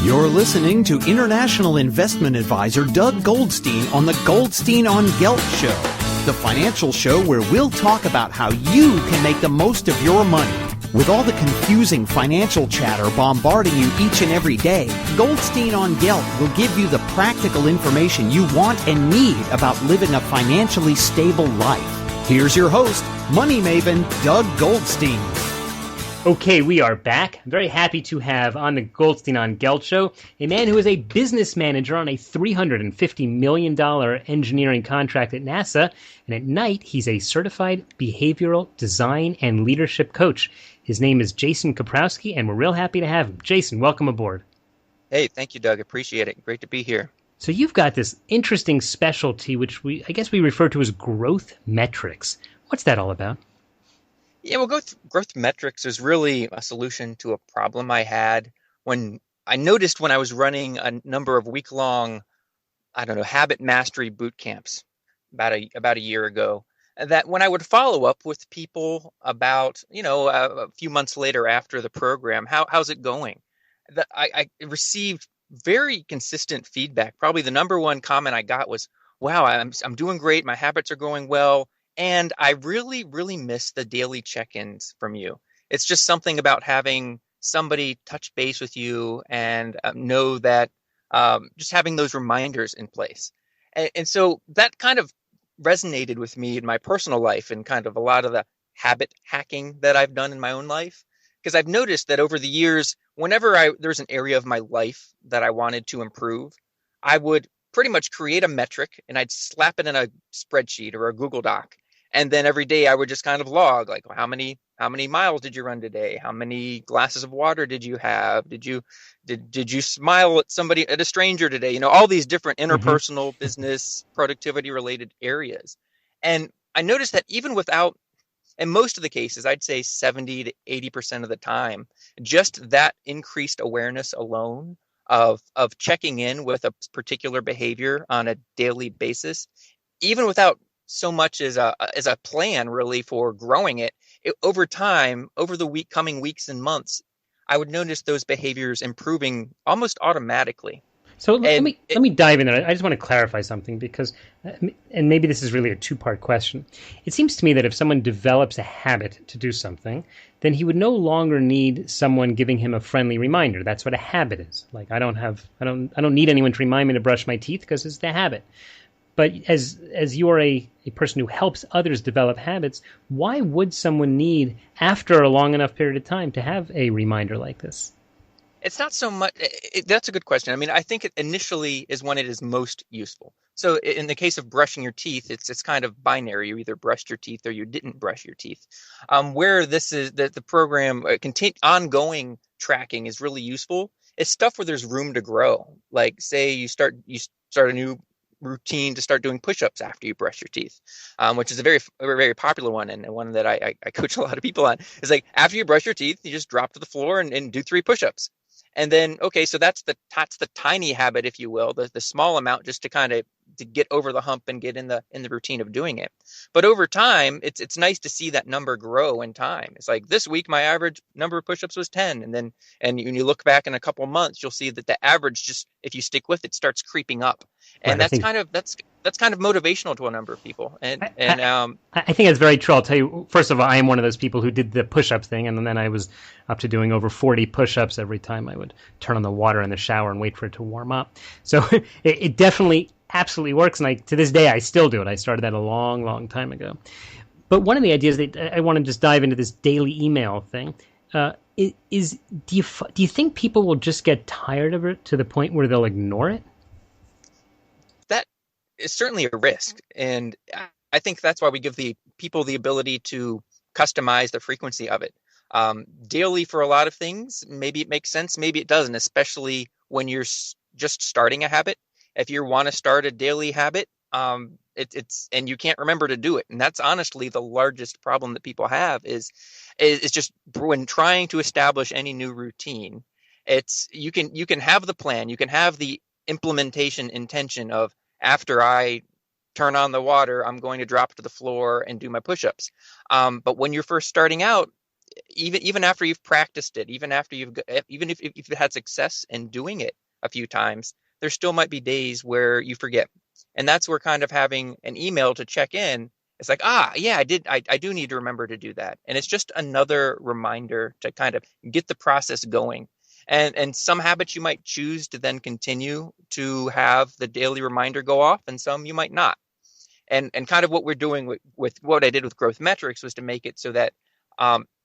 You're listening to international investment advisor Doug Goldstein on the Goldstein on Gelt show, the financial show where we'll talk about how you can make the most of your money. With all the confusing financial chatter bombarding you each and every day, Goldstein on Gelt will give you the practical information you want and need about living a financially stable life. Here's your host, money maven Doug Goldstein. Okay, we are back. I'm very happy to have on the Goldstein on Gelt show a man who is a business manager on a $350 million engineering contract at NASA, and at night he's a certified behavioral design and leadership coach. His name is Jason Koprowski, and we're real happy to have him. Jason, welcome aboard. Hey, thank you, Doug. Appreciate it. Great to be here. So you've got this interesting specialty, which I guess we refer to as growth metrics. What's that all about? Yeah, well, growth metrics is really a solution to a problem I had when I noticed when I was running a number of week-long, habit mastery boot camps about a year ago, that when I would follow up with people about, a few months later after the program, how's it going? That I received very consistent feedback. Probably the number one comment I got was, "Wow, I'm doing great. My habits are going well. And I really, really miss the daily check-ins from you." It's just something about having somebody touch base with you and know that just having those reminders in place. And so that kind of resonated with me in my personal life and kind of a lot of the habit hacking that I've done in my own life. Because I've noticed that over the years, whenever there's an area of my life that I wanted to improve, I would pretty much create a metric and I'd slap it in a spreadsheet or a Google Doc. And then every day I would just kind of log, like, how many miles did you run today? How many glasses of water did you have? Did you smile at a stranger today? All these different interpersonal business productivity related areas. And I noticed that even without, in most of the cases, I'd say 70 to 80% of the time, just that increased awareness alone of checking in with a particular behavior on a daily basis, even without so much as a plan really for growing it, over time, over the coming weeks and months, I would notice those behaviors improving almost automatically. So let me dive in there. I just want to clarify something because, and maybe this is really a two-part question. It seems to me that if someone develops a habit to do something, then he would no longer need someone giving him a friendly reminder. That's what a habit is. Like I don't need anyone to remind me to brush my teeth because it's the habit. But as you are a person who helps others develop habits, why would someone need, after a long enough period of time, to have a reminder like this? It's not so much. That's a good question. I mean, I think it initially is when it is most useful. So in the case of brushing your teeth, it's kind of binary. You either brushed your teeth or you didn't brush your teeth. Where this is the program ongoing tracking is really useful. It's stuff where there's room to grow. Like say you start a new routine to start doing push-ups after you brush your teeth, which is a very, very popular one and one that I coach a lot of people on. Is like after you brush your teeth, you just drop to the floor and do 3 push-ups. And then, okay, so that's the tiny habit, if you will, the small amount just to kind of to get over the hump and get in the routine of doing it. But over time, it's nice to see that number grow in time. It's like this week, my average number of push-ups was 10. And when you look back in a couple months, you'll see that the average, just if you stick with it, starts creeping up. And right, that's kind of motivational to a number of people. And I think it's very true. I'll tell you, first of all, I am one of those people who did the push-up thing, and then I was up to doing over 40 push-ups every time I would turn on the water in the shower and wait for it to warm up. So it definitely absolutely works, and to this day I still do it. I started that a long, long time ago. But one of the ideas that I want to just dive into this daily email thing is do you think people will just get tired of it to the point where they'll ignore it? That is certainly a risk, and I think that's why we give the people the ability to customize the frequency of it. Daily for a lot of things, maybe it makes sense, maybe it doesn't, especially when you're just starting a habit. If you want to start a daily habit, it's and you can't remember to do it, and that's honestly the largest problem that people have is just when trying to establish any new routine. It's you can have the plan, you can have the implementation intention of after I turn on the water, I'm going to drop to the floor and do my push-ups. But when you're first starting out, even after you've practiced it, even after even if you've had success in doing it a few times, there still might be days where you forget. And that's where kind of having an email to check in, it's like, yeah, I do need to remember to do that. And it's just another reminder to kind of get the process going. And some habits you might choose to then continue to have the daily reminder go off, and some you might not. And kind of what we're doing with what I did with growth metrics was to make it so that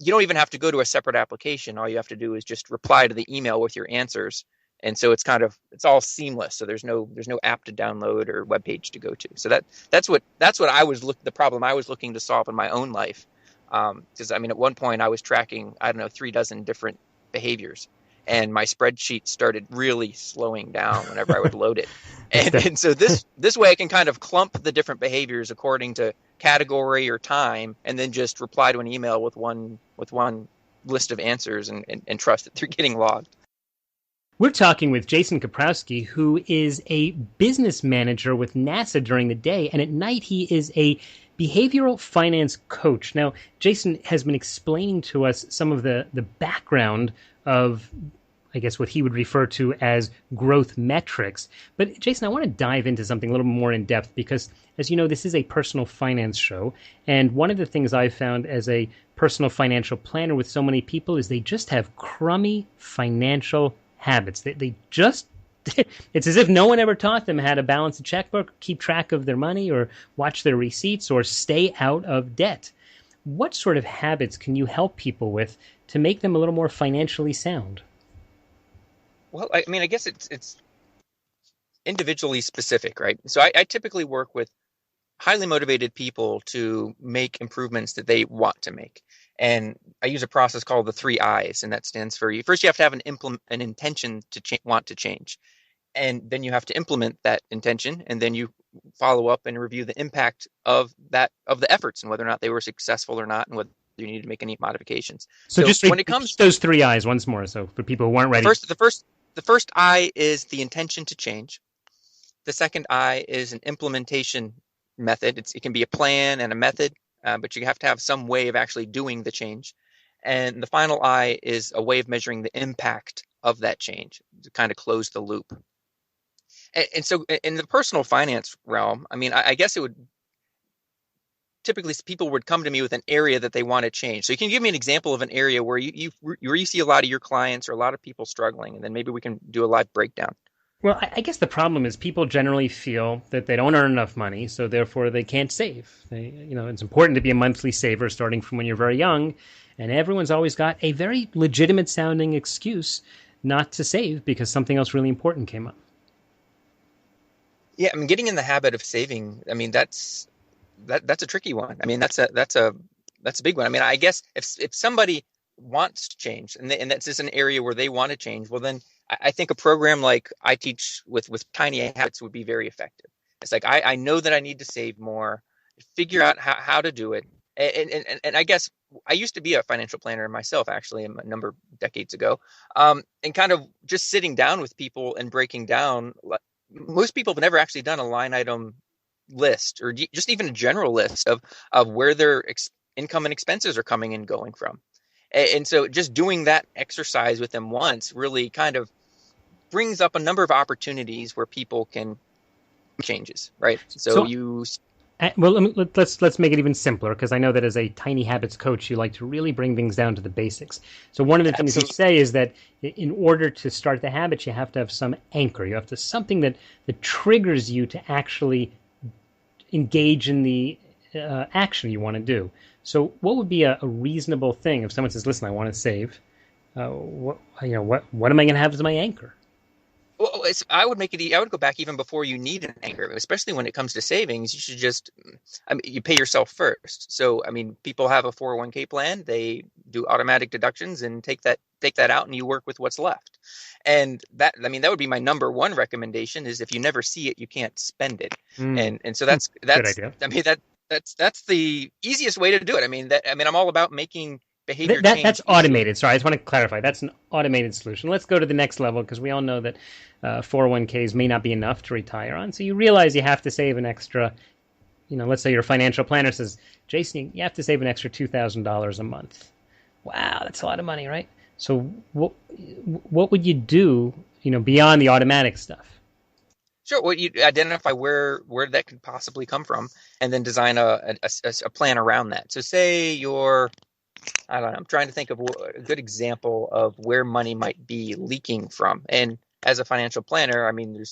you don't even have to go to a separate application. All you have to do is just reply to the email with your answers. And so it's all seamless. So there's no app to download or web page to go to. So that's what the problem I was looking to solve in my own life. Because I mean, at one point I was tracking, I don't know, 36 different behaviors, and my spreadsheet started really slowing down whenever I would load it. And so this way I can kind of clump the different behaviors according to category or time, and then just reply to an email with one list of answers and trust that they're getting logged. We're talking with Jason Koprowski, who is a business manager with NASA during the day, and at night he is a behavioral finance coach. Now, Jason has been explaining to us some of the background of, I guess, what he would refer to as growth metrics. But Jason, I want to dive into something a little more in depth because, as you know, this is a personal finance show. And one of the things I've found as a personal financial planner with so many people is they just have crummy financial habits. They just, it's as if no one ever taught them how to balance a checkbook, keep track of their money, or watch their receipts, or stay out of debt. What sort of habits can you help people with to make them a little more financially sound? Well, I mean, I guess it's individually specific, right? So I typically work with highly motivated people to make improvements that they want to make. And I use a process called the 3 I's, and that stands for first you have to have an intention to want to change. And then you have to implement that intention, and then you follow up and review the impact of the efforts and whether or not they were successful or not, and whether you need to make any modifications. So just when it comes those 3 I's once more, so for people who weren't ready. The first I is the intention to change. The second I is an implementation method. It can be a plan and a method, but you have to have some way of actually doing the change. And the final I is a way of measuring the impact of that change to kind of close the loop. And so in the personal finance realm, I mean, I guess it would typically people would come to me with an area that they want to change. So you can give me an example of an area where you see a lot of your clients or a lot of people struggling, and then maybe we can do a live breakdown. Well, I guess the problem is people generally feel that they don't earn enough money, so therefore they can't save. It's important to be a monthly saver starting from when you're very young, and everyone's always got a very legitimate sounding excuse not to save because something else really important came up. Yeah, I mean, getting in the habit of saving, I mean, that's a tricky one. I mean, that's a big one. I mean, I guess if somebody wants to change and that's just an area where they want to change, well, then I think a program like I teach with tiny habits would be very effective. It's like, I know that I need to save more, figure out how to do it. And I guess I used to be a financial planner myself, actually, a number of decades ago, and kind of just sitting down with people and breaking down. Most people have never actually done a line item list or just even a general list of where their income and expenses are coming and going from. And so just doing that exercise with them once really kind of brings up a number of opportunities where people can changes, right? Let's make it even simpler, because I know that as a tiny habits coach, you like to really bring things down to the basics. So one of the things you say is that in order to start the habit, you have to have some anchor. You have to something that triggers you to actually engage in the action you want to do. So what would be a reasonable thing if someone says, listen, I want to save, what am I going to have as my anchor? Well, I would go back even before you need an anchor, especially when it comes to savings. You should just, you pay yourself first. So, I mean, people have a 401k plan, they do automatic deductions and take that out, and you work with what's left. And that would be my number one recommendation is if you never see it, you can't spend it. And so that's good idea. I mean, that's the easiest way to do it. I'm all about making behavior change. That's automated. Sorry, I just want to clarify. That's an automated solution. Let's go to the next level, because we all know that 401ks may not be enough to retire on. So you realize you have to save an extra, let's say your financial planner says, Jason, you have to save an extra $2,000 a month. Wow, that's a lot of money, right? So what would you do, beyond the automatic stuff? Sure. Well, you identify where that could possibly come from, and then design a plan around that. So say I don't know, I'm trying to think of a good example of where money might be leaking from. And as a financial planner, I mean,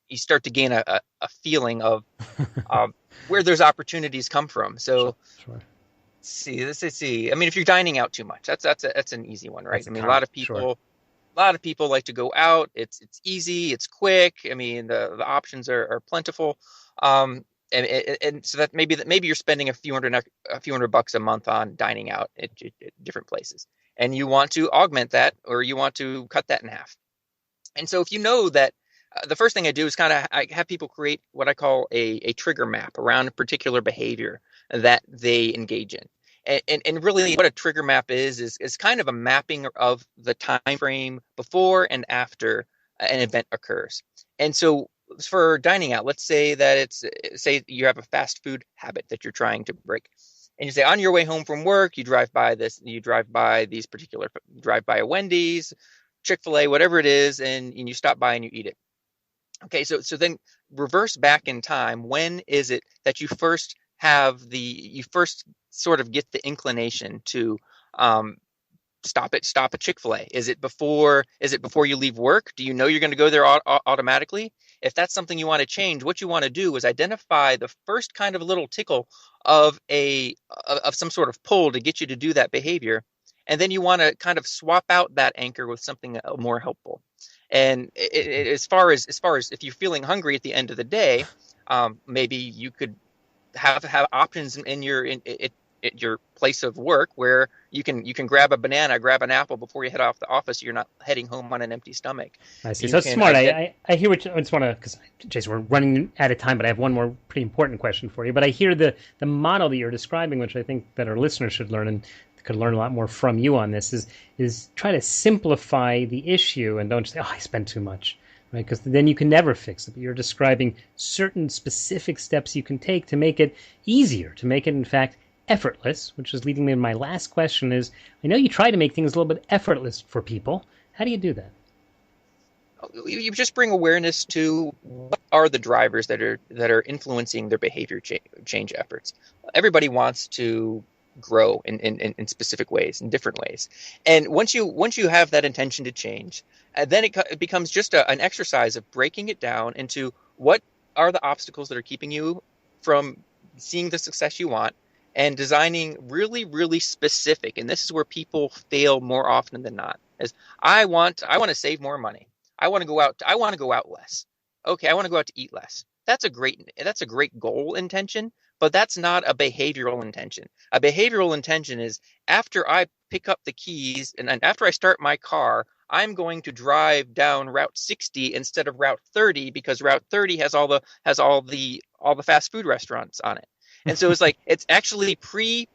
you start to gain a feeling of where those opportunities come from. So Sure. let's see. I mean, if you're dining out too much, that's an easy one, right? I mean, a lot of people. Sure. A lot of people like to go out. It's easy. It's quick. I mean, the options are plentiful. And so that maybe you're spending a few hundred bucks a month on dining out at different places, and you want to augment that, or you want to cut that in half. And so if you know that, the first thing I do is I have people create what I call a trigger map around a particular behavior that they engage in. And really what a trigger map is kind of a mapping of the time frame before and after an event occurs. And so for dining out, let's say that say you have a fast food habit that you're trying to break. And you say on your way home from work, you drive by a Wendy's, Chick-fil-A, whatever it is, and you stop by and you eat it. Okay, so then reverse back in time. When is it that you first sort of get the inclination to stop at Chick-fil-A? Is it before you leave work? Do you know you're going to go there automatically? If that's something you want to change, what you want to do is identify the first kind of little tickle of some sort of pull to get you to do that behavior, and then you want to kind of swap out that anchor with something more helpful. And as far as if you're feeling hungry at the end of the day, maybe you could have options in your place of work where you can grab a banana, grab an apple before you head off the office. So you're not heading home on an empty stomach. I see. So it's smart. I hear what I just want to, because Jason, we're running out of time, but I have one more pretty important question for you. But I hear the model that you're describing, which I think that our listeners should learn and could learn a lot more from you on this, is try to simplify the issue and don't just say, I spend too much. Right, because then you can never fix it. But you're describing certain specific steps you can take to make it easier, to make it, in fact, effortless, which is leading me to my last question is, I know you try to make things a little bit effortless for people. How do you do that? You just bring awareness to what are the drivers that are influencing their behavior change efforts. Everybody wants to grow in specific ways, in different ways. And once you have that intention to change, then it becomes just an exercise of breaking it down into what are the obstacles that are keeping you from seeing the success you want, and designing really, really specific. And this is where people fail more often than not. As I want to save more money. I want to go out less. Okay, I want to go out to eat less. That's a great goal intention, but that's not a behavioral intention. A behavioral intention is after I pick up the keys and after I start my car, I'm going to drive down Route 60 instead of Route 30 because Route 30 has all the fast food restaurants on it. And so it's like it's actually becoming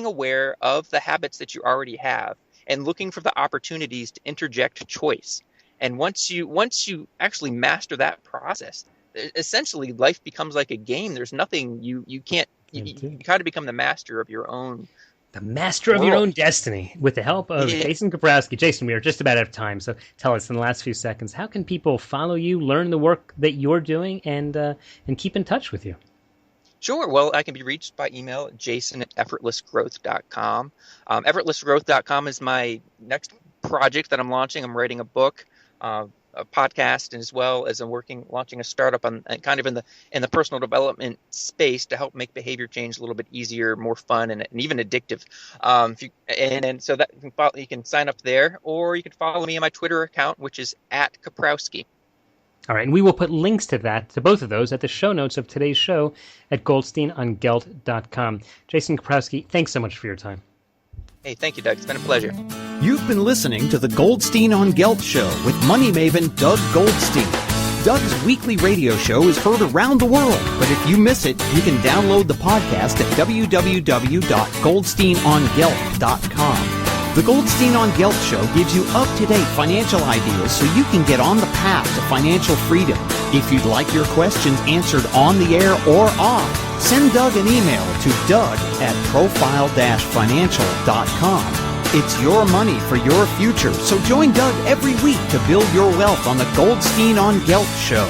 aware of the habits that you already have and looking for the opportunities to interject choice. And once you actually master that process, essentially life becomes like a game. There's nothing you can't. You got to become the master of your own. The master of your own destiny, with the help of Jason Koprowski. Jason, we are just about out of time, so tell us in the last few seconds, how can people follow you, learn the work that you're doing, and keep in touch with you? Sure. Well, I can be reached by email at jason@effortlessgrowth.com. Effortlessgrowth.com is my next project that I'm launching. I'm writing a book, a podcast, as well as I'm launching a startup on kind of in the personal development space to help make behavior change a little bit easier, more fun, and even addictive. So that you can sign up there, or you can follow me on my Twitter account, which is @Koprowski. All right, and we will put links to both of those at the show notes of today's show at goldsteinongelt.com. Jason Koprowski, thanks so much for your time. Hey, thank you, Doug. It's been a pleasure. You've been listening to the Goldstein on Gelt Show with money maven Doug Goldstein. Doug's weekly radio show is heard around the world, but if you miss it, you can download the podcast at www.goldsteinongelt.com. The Goldstein on Gelt Show gives you up-to-date financial ideas so you can get on the path to financial freedom. If you'd like your questions answered on the air or off, Send Doug an email to doug@profile-financial.com. It's your money for your future, so join Doug every week to build your wealth on the Goldstein on Gelt Show.